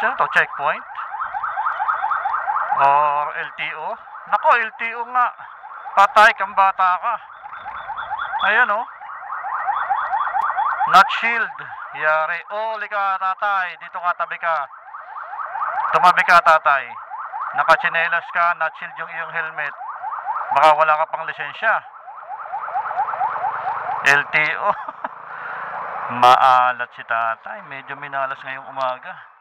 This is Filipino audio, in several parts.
Ano to? Checkpoint? Or LTO? Nako, LTO nga. Patay kang bata ka. Ayan oh. Not shield. Yari. Oh, lika tatay. Dito ka, tabi ka. Tumabi ka tatay. Nakachinelas ka, not shield yung iyong helmet. Baka wala ka pang lisensya. LTO. Maalat si tatay. Medyo minalas ngayong umaga.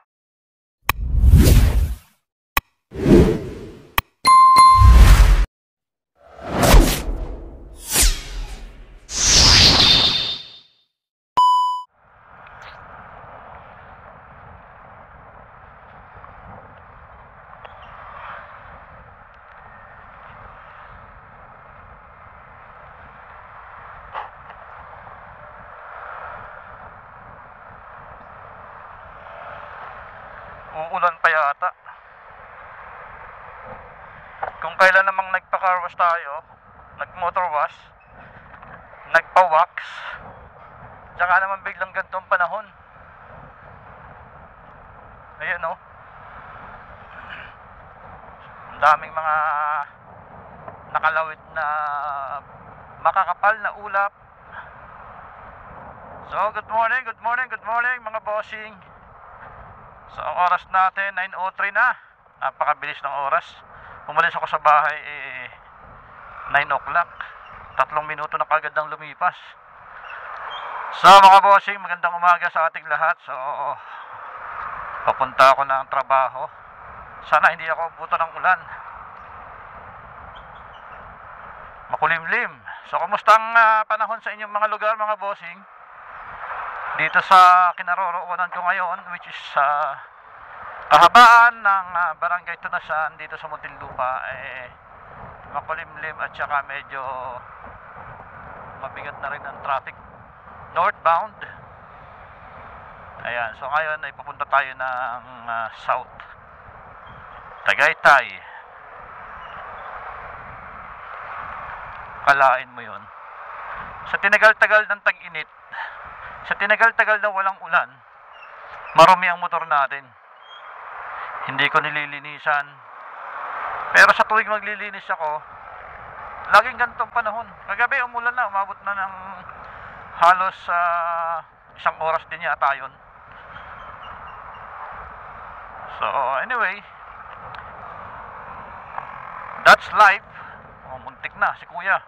Uulan pa yata. Kung kailan namang nagpa-car wash tayo, nag-motor wash, nagpa-wax, tsaka naman biglang ganitong panahon. Ayan o. Ang daming mga nakalawit na makakapal na ulap. So, good morning mga bossing. So, ang oras natin, 9:03 na. Napakabilis ng oras. Umalis ako sa bahay, 9 o'clock. 3 minuto na kagad ang lumipas. So, mga bossing, magandang umaga sa ating lahat. So, papunta ako ng trabaho. Sana hindi ako abutan ng ulan. Makulimlim. So, kumusta ang panahon sa inyong mga lugar, mga bossing? Dito sa kinaroroonan ko ngayon, which is kahabaan ng Barangay Tunasan dito sa Muntinlupa, makulimlim at saka medyo mabigat na rin ang traffic northbound. Ayan, so ngayon ay pupunta tayo ng South Tagaytay. Kalain mo yun, sa tinagal-tagal ng tag-init, sa tinagal-tagal na walang ulan, marumi ang motor natin. Hindi ko nililinisan. Pero sa tuwing maglilinis ako, laging ganitong panahon. Kagabi umulan na, umabot na ng halos 1 oras din yata yun. So anyway, that's life. Oh, muntik na si kuya.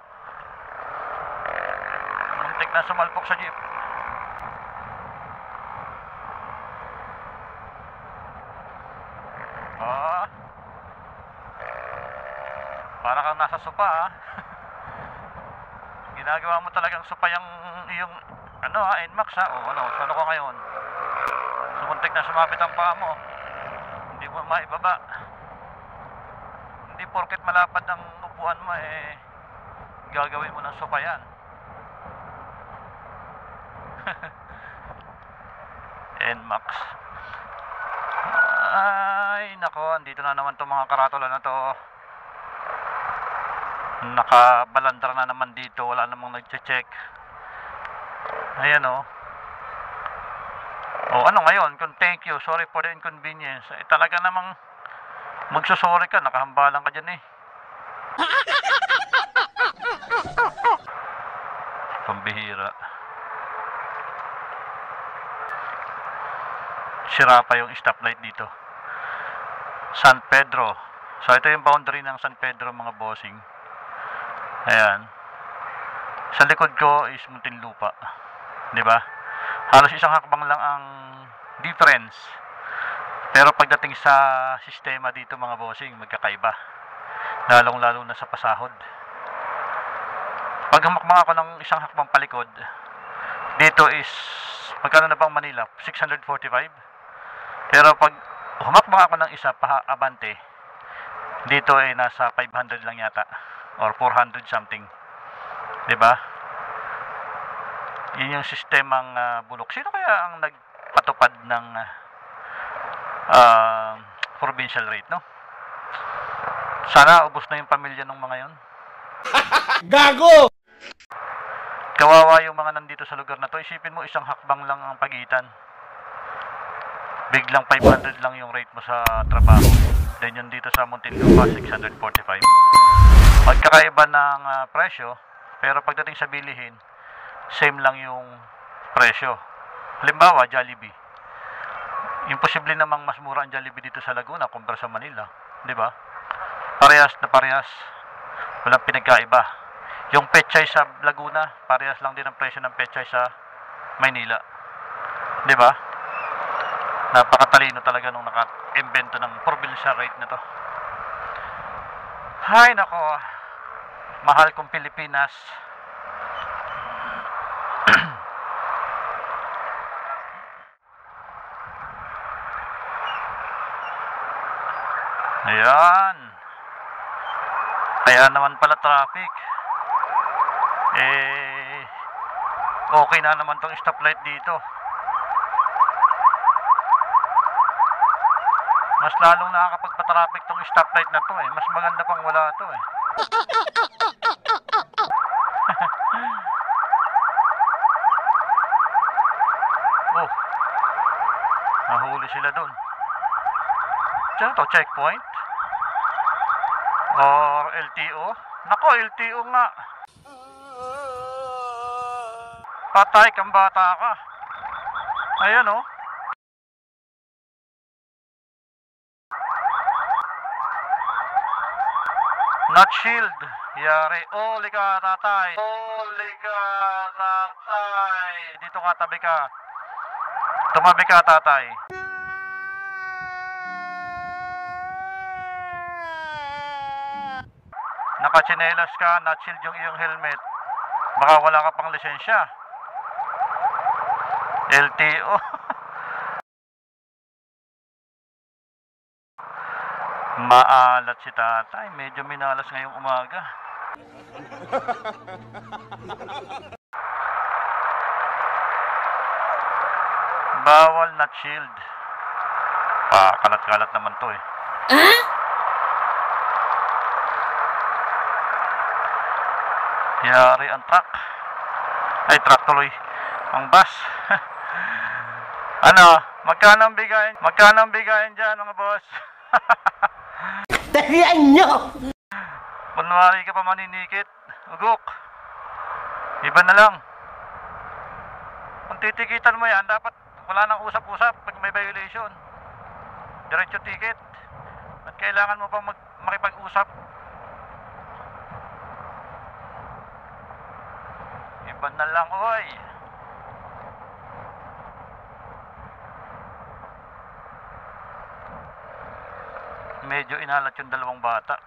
Muntik na sumalpok sa jeep. Para kang nasa sopa Ginagawa mo talagang sopa yung NMAX Saan ako ngayon? Sumuntik na sumabit ang paa mo. Hindi mo maibaba. Hindi porket malapad ang upuan mo gagawin mo ng sopa yan. NMAX. Ay nako, andito na naman itong mga karatula na to. Nakabalandra na naman dito, wala namang nagche-check. Ayan o. Ano ngayon? Thank you, sorry for the inconvenience. Talaga namang magsusorry ka, nakahambalan ka dyan Pambihira. Sira pa yung stoplight dito. San Pedro. So ito yung boundary ng San Pedro, mga bossing. Ayan. Sa likod ko is Muntinlupa. 'Di ba? Halos isang hakbang lang ang difference. Pero pagdating sa sistema dito, mga bossing, magkakaiba. Lalong-lalo na sa pasahod. Pag humakbang ako ng isang hakbang palikod, dito is magkano na bang Manila? 645. Pero pag humakbang ako ng isa pa abante, dito ay nasa 500 lang yata. Or 400 something. 'Di ba? Yun yung sistemang bulok. Sino kaya ang nagpatupad ng provincial rate, no? Sana ubos na yung pamilya ng mga yon. Gago! Kawawa yung mga nandito sa lugar na to. Isipin mo, isang hakbang lang ang pagitan. biglang 500 lang yung rate mo sa trabaho. Then yun dito sa Muntinlupa, 645. Magkakaiba ng presyo, pero pagdating sa bilihin, same lang yung presyo. Halimbawa, Jollibee. Imposible namang mas mura ang Jollibee dito sa Laguna kumpara sa Manila, di ba? Parehas na parehas. Walang pinagkaiba. Yung pechay sa Laguna, parehas lang din ang presyo ng pechay sa Maynila. Di ba? Napakatalino talaga nung naka-invento ng provincial rate na to. Hay nako. Mahal kong Pilipinas. Ayan. Kaya naman pala traffic. Okay na naman tong stoplight dito. Mas lalong nakakapagpa-traffic tong stoplight na to eh. Mas maganda pang wala to eh. Oh. Nahuli sila dun. Diyan to, checkpoint? Or LTO? Nako, LTO nga. Patay kang bata ka. Ayan oh. Not shield. Yari. Oli ka, tatay. Oli ka, tatay. Dito nga, tabi ka. Tumabi ka, tatay. Nakachinelas ka, not shield yung iyong helmet. Baka wala ka pang lisensya. LTO. Maalat si tatay. Medyo minalas ngayong umaga. Bawal not shield. Kalat-kalat naman to eh. Yari ang truck. Ay, truck tuloy. Ang bus. Ano? Magkano ang bigayan dyan mga boss? Tarihan nyo! Kunwari ka pa maninikit. Ugok. Iba na lang. Kung titikitan mo yan, dapat wala nang usap-usap pag may violation. Diretso ticket. At kailangan mo pang makipag-usap. Iba na lang, oy. Medyo inalat yung dalawang bata.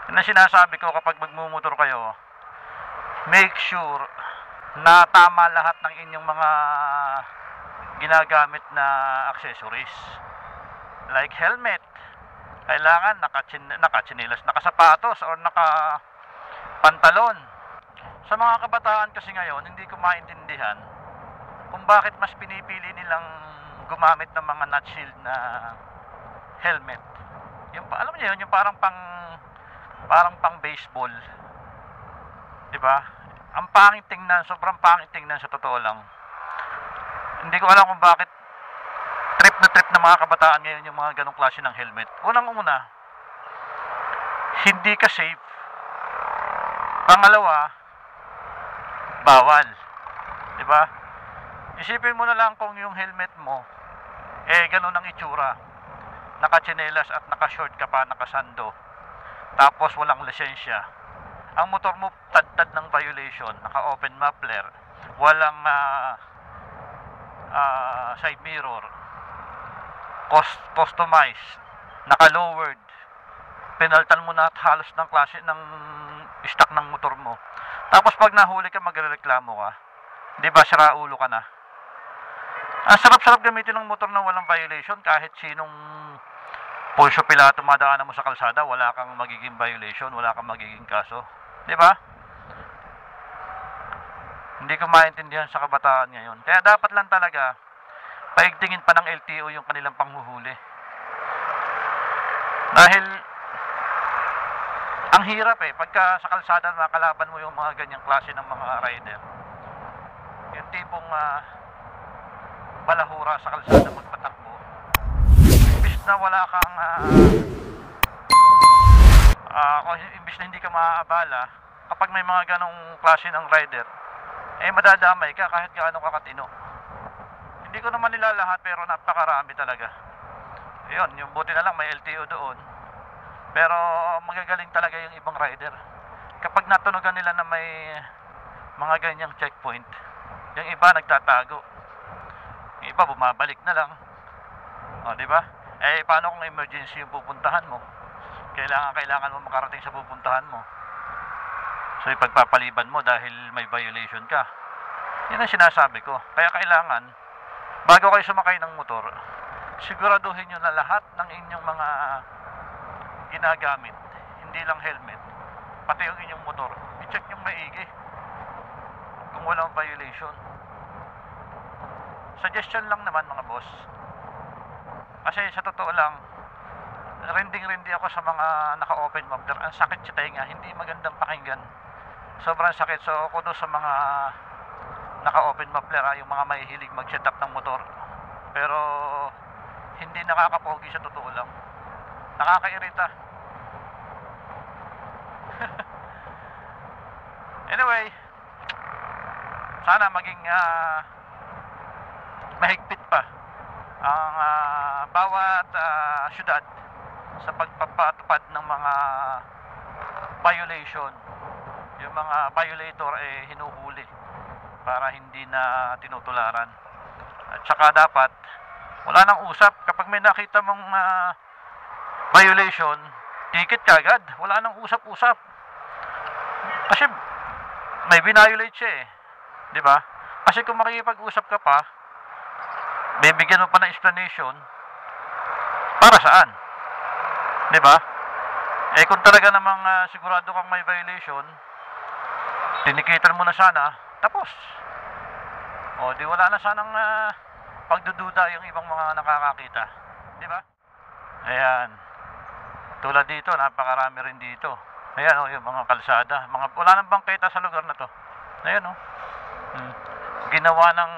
Yan ang sinasabi ko kapag magmumotor kayo, make sure na tama lahat ng inyong mga ginagamit na accessories. Like helmet. Kailangan nakachinelas, nakasapatos or nakapantalon. Sa mga kabataan kasi ngayon, hindi ko maintindihan kung bakit mas pinipili nilang gumamit ng mga nut shield na helmet. Yung alam niyo yun, yung parang pang baseball. 'Di ba? Ang pangit tingnan, sobrang pangit tingnan sa totoo lang. Hindi ko alam kung bakit trip na mga kabataan ngayon yung mga ganong klase ng helmet. Unang-una, hindi ka safe. Pangalawa, bawal. 'Di ba? Isipin mo na lang kung yung helmet mo ganun ang itsura. Nakachinelas at nakashort ka pa, nakasando. Tapos walang lisensya. Ang motor mo tad ng violation, naka-open muffler, walang side mirror, customized, naka-lowered. Pinaltan mo na at halos ng klase ng stock ng motor mo. Tapos pag nahuli ka, magrereklamo ka. 'Di ba, sira ulo ka na? Ang sarap-sarap gamitin ng motor na walang violation. Kahit sinong Pulso Pilato madaanan mo sa kalsada, wala kang magiging violation, wala kang magiging kaso. 'Di ba? Hindi ko maintindihan sa kabataan ngayon. Kaya dapat lang talaga paigtingin pa ng LTO yung kanilang panghuhuli. Dahil ang hirap pagka sa kalsada makalaban mo yung mga ganyang klase ng mga rider. Yung tipong balahura sa kalsada magpatakbo. na wala kang kung imbis na hindi ka maaabala, kapag may mga ganong klase ng rider, madadamay ka kahit gaano ka katino. Hindi ko naman nila lahat, pero napakarami talaga. Yun, yung buti na lang may LTO doon. Pero magagaling talaga yung ibang rider. Kapag natunugan nila na may mga ganyang checkpoint, yung iba nagtatago. Yung iba bumabalik na lang. O, di ba? Paano kung emergency yung pupuntahan mo? Kailangan mo makarating sa pupuntahan mo. So, ipagpapaliban mo dahil may violation ka. Yan ang sinasabi ko. Kaya kailangan, bago kayo sumakay ng motor, siguraduhin nyo na lahat ng inyong mga ginagamit, hindi lang helmet, pati yung inyong motor, i-check yung maigi kung walang violation. Suggestion lang naman mga boss. Kasi sa totoo lang, rinding-rindi ako sa mga naka-open muffler. Ang sakit sa tenga, hindi magandang pakinggan. Sobrang sakit. So ako doon sa mga naka-open muffler, yung mga mahihilig mag-setup ng motor. Pero hindi nakakapogi sa totoo lang. Nakakairita. Anyway, sana maging mahigpit pa ang bawat syudad sa pagpapatupad ng mga violation. Yung mga violator hinuhuli para hindi na tinutularan. At saka dapat wala nang usap. Kapag may nakita mong violation, ticket kagad. Wala nang usap-usap. Kasi may binayolate siya di ba? Kasi kung makikipag-usap ka pa, bibigyan mo pa ng explanation, para saan? Di ba? Kung talaga namang sigurado kang may violation, tinikitan mo na sana, tapos. O, di wala na sanang pagdududa yung ibang mga nakakakita. Di ba? Ayan. Tulad dito, napakarami rin dito. Ayan yung mga kalsada. Wala nang bangketa sa lugar na to. Ayan Ginawa ng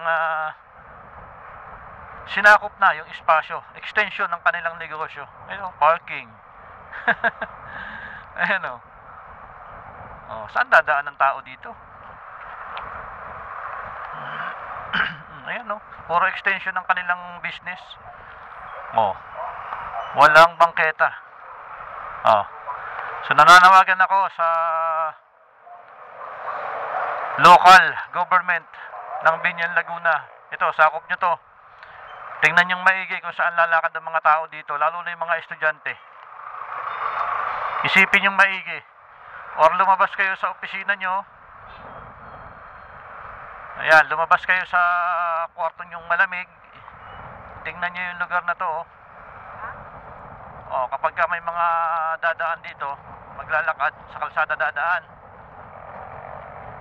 sinakop na yung espasyo, extension ng kanilang negosyo. Ayan parking. Ayan saan dadaan ng tao dito? Ayan puro extension ng kanilang business. Walang bangketa. So nananawagan ako sa local government ng Binyan, Laguna. Ito, sakop nyo to. Tingnan yung maigi kung saan lalakad ng mga tao dito, lalo na yung mga estudyante. Isipin yung maigi. Or lumabas kayo sa opisina nyo. Ayan, lumabas kayo sa kwarto nyong malamig. Tingnan nyo yung lugar na to. Kapag may mga dadaan dito, maglalakad sa kalsada dadaan.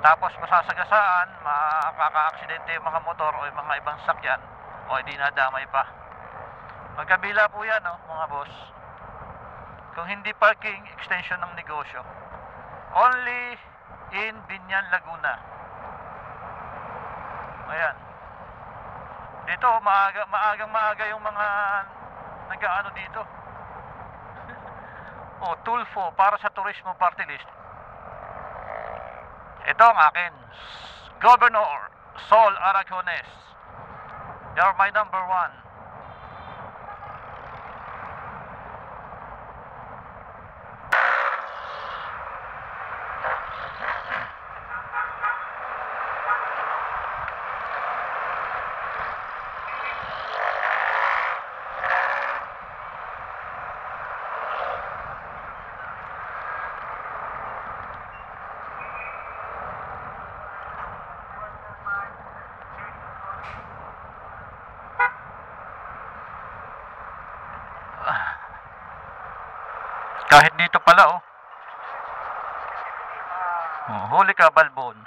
Tapos masasagasaan, makaka-aksidente yung mga motor o yung mga ibang sakyan, hindi nadamay pa. Magkabila po yan, mga boss. Kung hindi parking, extension ng negosyo. Only in Binyan, Laguna. Ayan. Dito, maagang-maaga yung mga nag-aano dito. Tulfo para sa Turismo Party List. Ito ang akin, Governor Sol Aragones. You're my number one. Kahit dito pala huli ka Balbon.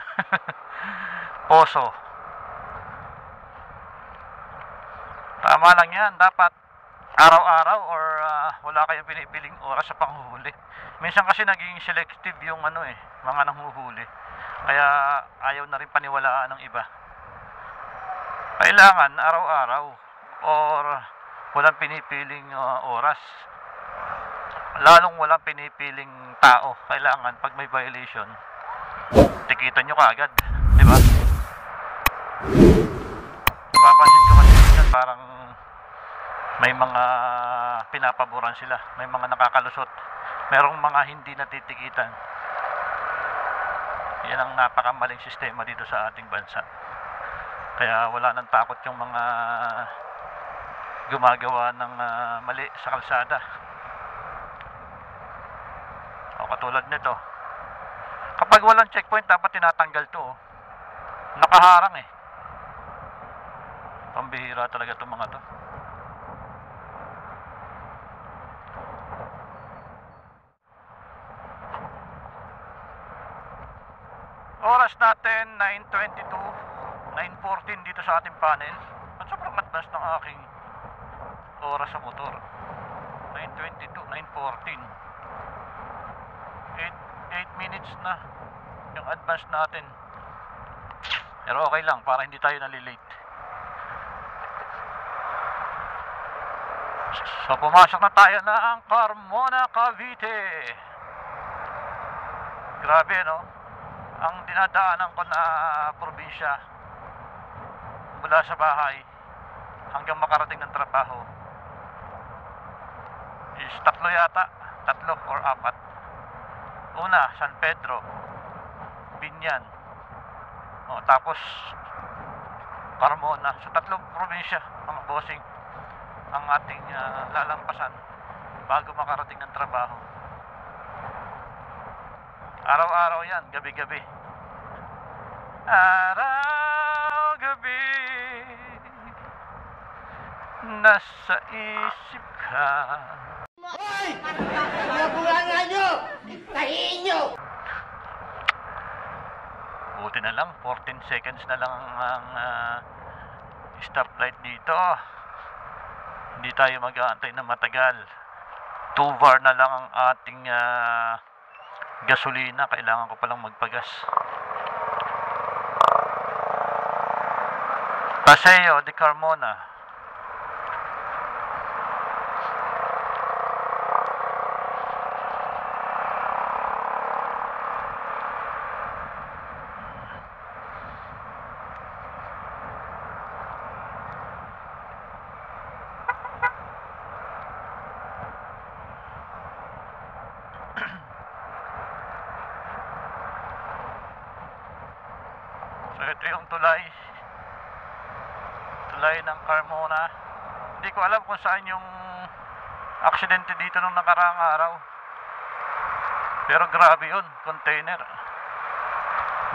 Poso. Tama lang yan. Dapat araw-araw or wala kayong pinipiling oras sa panghuhuli. Minsan kasi naging selective yung mga nanghuhuli. Kaya ayaw na rin paniwalaan ng iba. Kailangan araw-araw or Walang pinipiling oras. Lalong walang pinipiling tao. Kailangan pag may violation, tikitan nyo kaagad, di ba? Papansin ko kasi minsan parang may mga pinapaboran sila, may mga nakakalusot, merong mga hindi natitikitan. Yan ang napakamaling sistema dito sa ating bansa. Kaya wala nang takot yung mga gumagawa ng mali sa kalsada. O katulad nito, kapag walang checkpoint dapat tinatanggal to. Nakaharang eh. Pambihira talaga itong mga to. Oras natin 9:22, 9:14 dito sa ating panel. At sobrang advance ng aking oras sa motor. 9:22, 9:14. 8 minutes na yung advance natin. Pero okay lang para hindi tayo nalilate. So pumasok na tayo ng Carmona, Cavite. Grabe no? Ang dinadaanan ko na probinsya mula sa bahay hanggang makarating ng trabaho is 3 yata, 3 or 4. Una, San Pedro, Binyan, tapos Carmona. So 3 probinsya mga bossing ang ating lalampasan bago makarating ng trabaho. Araw-araw yan, gabi-gabi. Araw-gabi nasa isip ka. Hoy! Bunga-bunga nyo! Tahiin nyo! Buti na lang, 14 seconds na lang ang stoplight dito. Hindi tayo mag-aantay na matagal. 2 bar na lang ang ating gasolina. Kailangan ko palang magpagas. Paseo de Carmona. So ito yung tulay ng Carmona. Hindi ko alam kung saan yung aksidente dito nung nakaraang araw, pero grabe yun, container,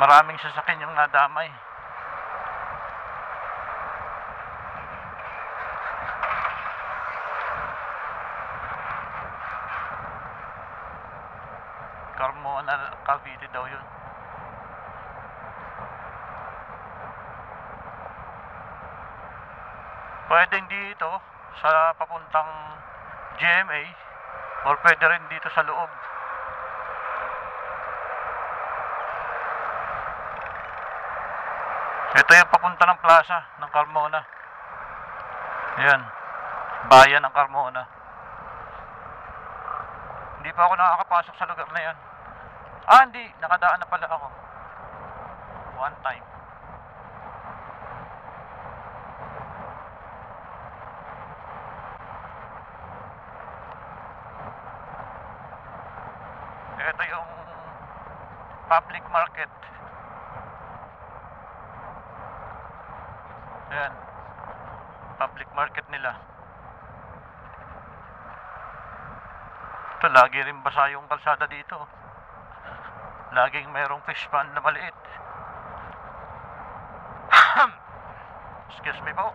maraming sasakyan yung nadamay. Carmona, Cavite daw yun. Pwedeng dito sa papuntang GMA or pwede rin dito sa loob. Ito yung papunta ng plaza ng Carmona. Ayan, bayan ng Carmona. Hindi pa ako nakakapasok sa lugar na yan. Hindi, nakadaan na pala ako one time. Ito yung public market. Ayan, public market nila. Ito, lagi rin basa yung kalsada dito. Laging mayroong fish pond na maliit. Excuse me po.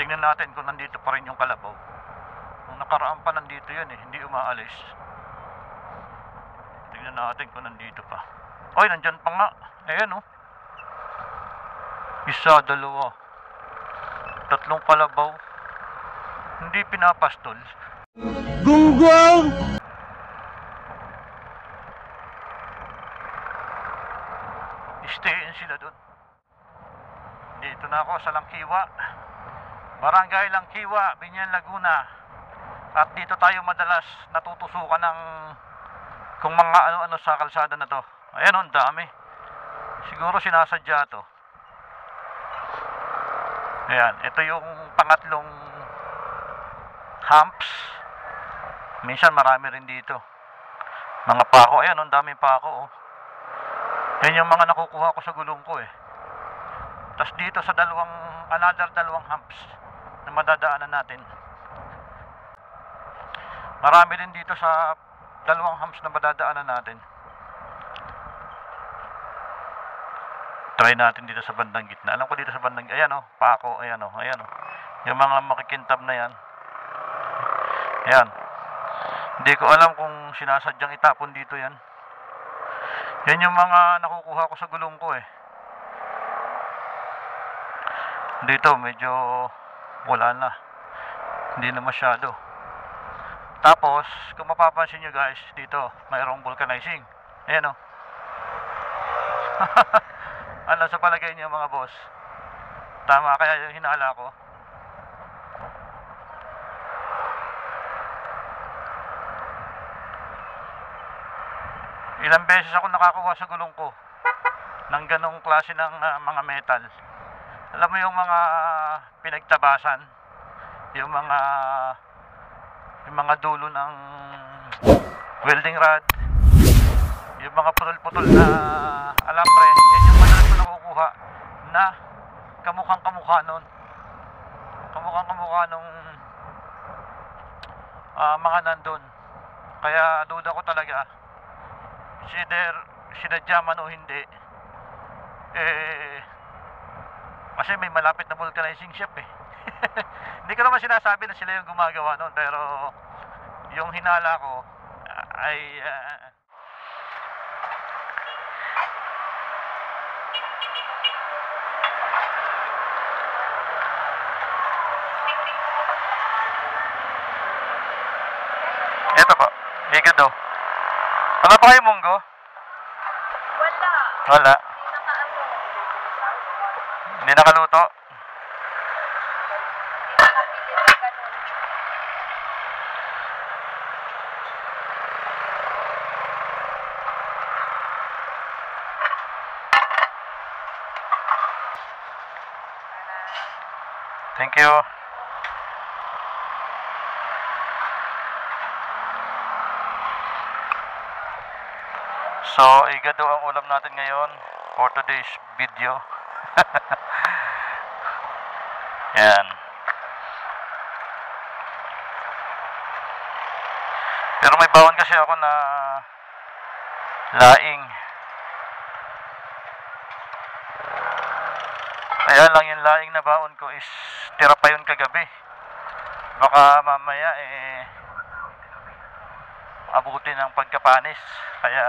Tingnan natin kung nandito pa rin yung kalabaw. Nung nakaraan pa nandito yun hindi umaalis. Tingnan natin kung nandito pa. Oy, nandyan pa nga. Ayan Isa, 2, 3 kalabaw. Hindi pinapastol. Gunggong! stayin sila dun. Dito na ako sa Langkiwa, Barangay Langkiwa, Binyan, Laguna. At dito tayo madalas natutusukan ng kung mga ano-ano sa kalsada na to. Ayan, ang dami. Siguro sinasadya to. Ayan, ito yung pangatlong humps. Minsan marami rin dito. Mga pako, ayan, ang daming pako. Oh. Yan yung mga nakukuha ko sa gulong ko eh. Tapos dito sa another dalawang humps na madadaanan natin. Marami din dito sa dalawang humps na madadaanan natin. Try natin dito sa bandang gitna. Alam ko dito sa bandang, ayan oh, pako, ayan oh, ayan oh. Yung mga makikintab na yan. Ayan. Hindi ko alam kung sinasadyang itapon dito yan. Yan yung mga nakukuha ko sa gulong ko eh. Dito medyo wala na. Hindi na masyado. Tapos, kung mapapansin nyo guys, dito mayroong vulcanizing. Ayan o. Ano sa palagay nyo mga boss? Tama kaya yung hinala ko? Ilang beses ako nakakuha sa gulong ko ng ganong klase ng mga metal. Alam mo yung mga pinagtabasan, yung mga dulo ng welding rod, yung mga putol-putol na alambre, yan yung madalas ko nakukuha na kamukhang-kamukha nun. Kamukhang-kamukha nung mga nandun. Kaya duda ko talaga, sinadya man o hindi, kasi may malapit na vulcanizing shop eh. Hindi ko naman sinasabi na sila yung gumagawa nun, pero yung hinala ko ay eto po, higad daw. Wala pa kayo munggo? Wala. Hindi nakaluto? Thank you. So, igado ang ulam natin ngayon for today's video. Yan. Pero may bawon kasi ako na laing. Kaya lang yung laing na baon ko is tira pa yun kagabi. Baka mamaya abutin ng pagkapanis. Kaya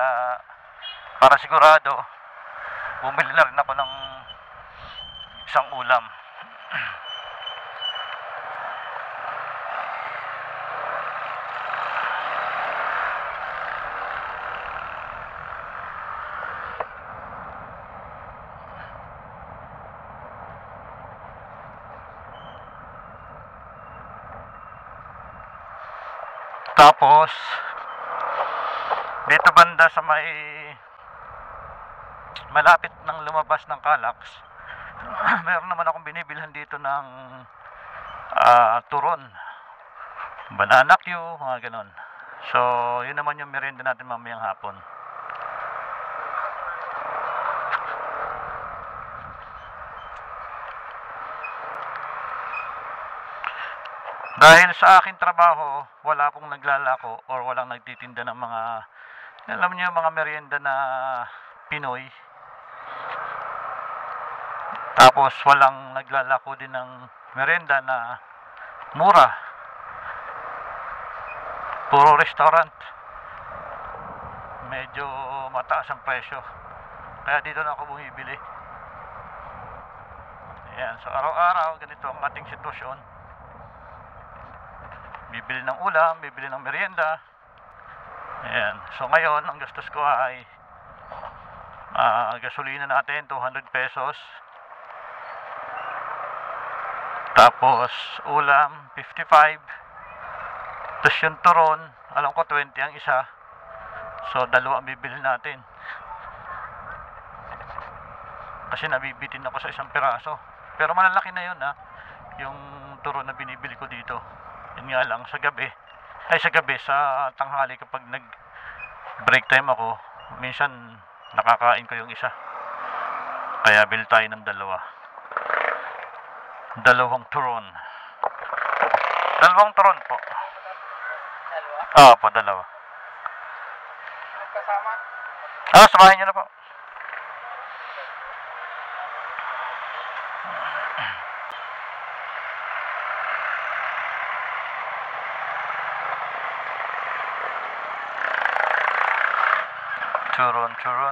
para sigurado bumili na rin ako ng isang ulam. Tapos dito banda sa may malapit ng lumabas ng Calax, meron naman akong binibilhan dito ng turon, banana Q, mga ganon. So yun naman yung merienda natin mamayang hapon. Dahil sa aking trabaho, wala pong naglalako or walang nagtitinda ng mga, alam niyo, mga merienda na Pinoy. Tapos walang naglalako din ng merienda na mura. Puro restaurant. Medyo mataas ang presyo. Kaya dito na ako bumibili. Ayan, so araw-araw ganito ang ating sitwasyon. Bibili ng ulam, bibili ng merienda. Ayan. So ngayon, ang gastos ko ay Gasolina natin 200 pesos. Tapos ulam 55. Tapos yung turon, alam ko 20 ang isa. So dalawa ang bibili natin. Kasi nabibitin ako sa isang piraso. Pero malalaki na yun ha. Yung turon na binibili ko dito. Yun nga lang sa gabi. Sa tanghali kapag nag break time ako, minsan nakakain ko yung isa. Kaya bil tayo ng dalawa. Dalawang turon. Dalawang turon po. Dalawa? Po, dalawa. Kasama? Samahin nyo na po.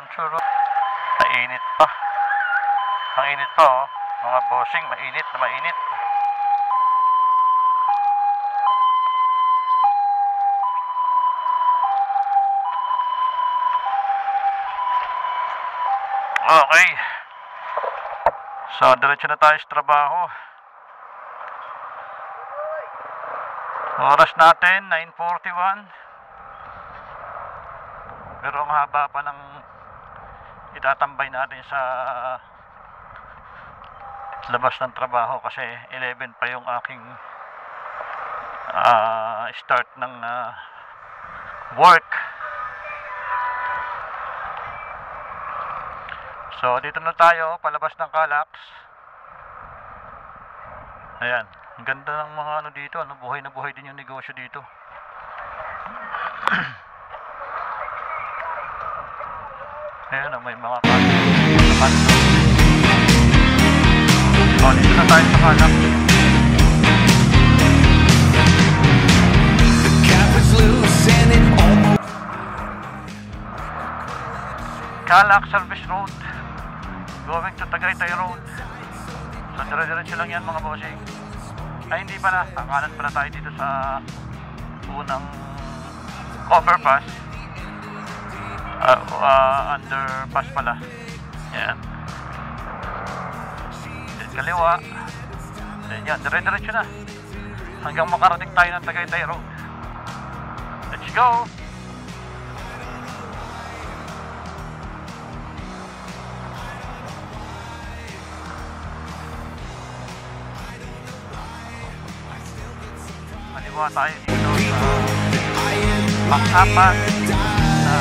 Churon. Mainit pa. Ang init pa oh. Mga bossing, mainit na mainit. Okay. So, diretso na tayo sa trabaho. Oras natin, 9:41. Pero ang haba pa ng itatambay natin sa labas ng trabaho kasi 11 pa yung aking start ng work. So dito na tayo palabas ng Calax. Ayan, ang ganda ng mga ano dito, ano, buhay na buhay din yung negosyo dito. Ayan, may mga kanto. So, dito na tayo sa Calax. Calax Service Road, going to Tagaytay Road. So, dire-diretso lang yan mga bossing. Ay, hindi pala, kakanan pala tayo dito sa unang overpass. Underpass pala. Yan. Kaliwa. Yan, dire-diretso na hanggang makarating tayo ng Tagaytay Road. Let's go. Kaliwa tayo dito sa pang-apat na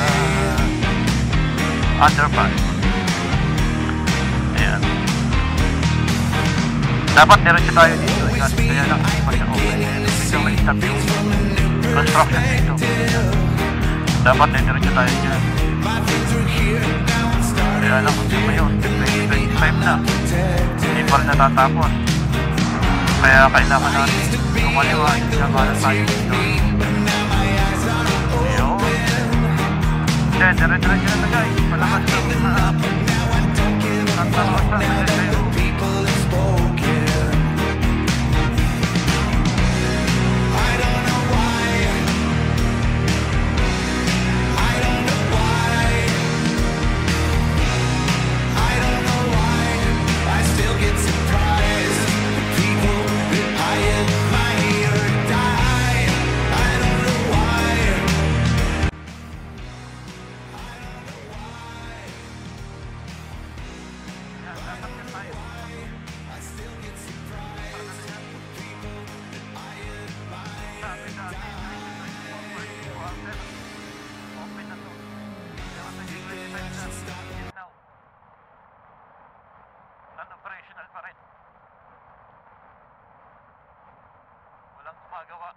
underpass. Ayan. Dapat diretso tayo dito kasi kaya lang hindi pa siya open. Medyo may stop yung construction dito. Dapat diretso tayo dyan. Kaya lang kung sino yun, 2025 na, hindi pa rin natatapos. Kaya kailangan natin kumaliwa yung samahan tayo dito. Ayun. Diretso na guys, palabas ng tatapos na tayo. Non-operational pa rin. Walang gumagawa.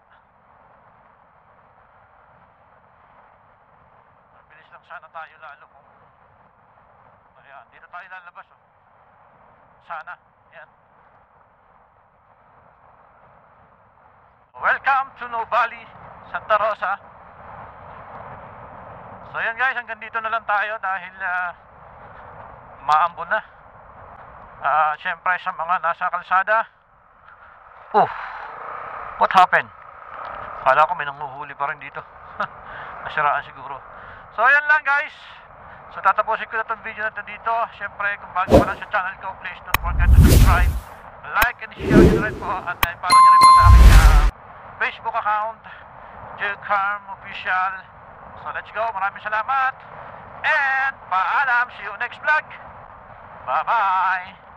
Mabilis lang sana tayo lalo kung ayan, dito tayo lalabas oh. Sana, yan. Welcome to Nuvali, Santa Rosa. So yan guys, hanggang dito na lang tayo dahil maambon na. Siyempre sa mga nasa kalsada. What happened? Kala ko may nanguhuli pa rin dito. Nasiraan siguro. So yan lang guys. So tatapusin ko na itong video natin dito. Siyempre, kung bago pa lang sa channel ko, please don't forget to subscribe, like and share nyo rin po. At follow nyo rin po sa aking Facebook account, Jilcarm Official. So let's go. Maraming salamat. And paalam. See you next vlog. Bye-bye.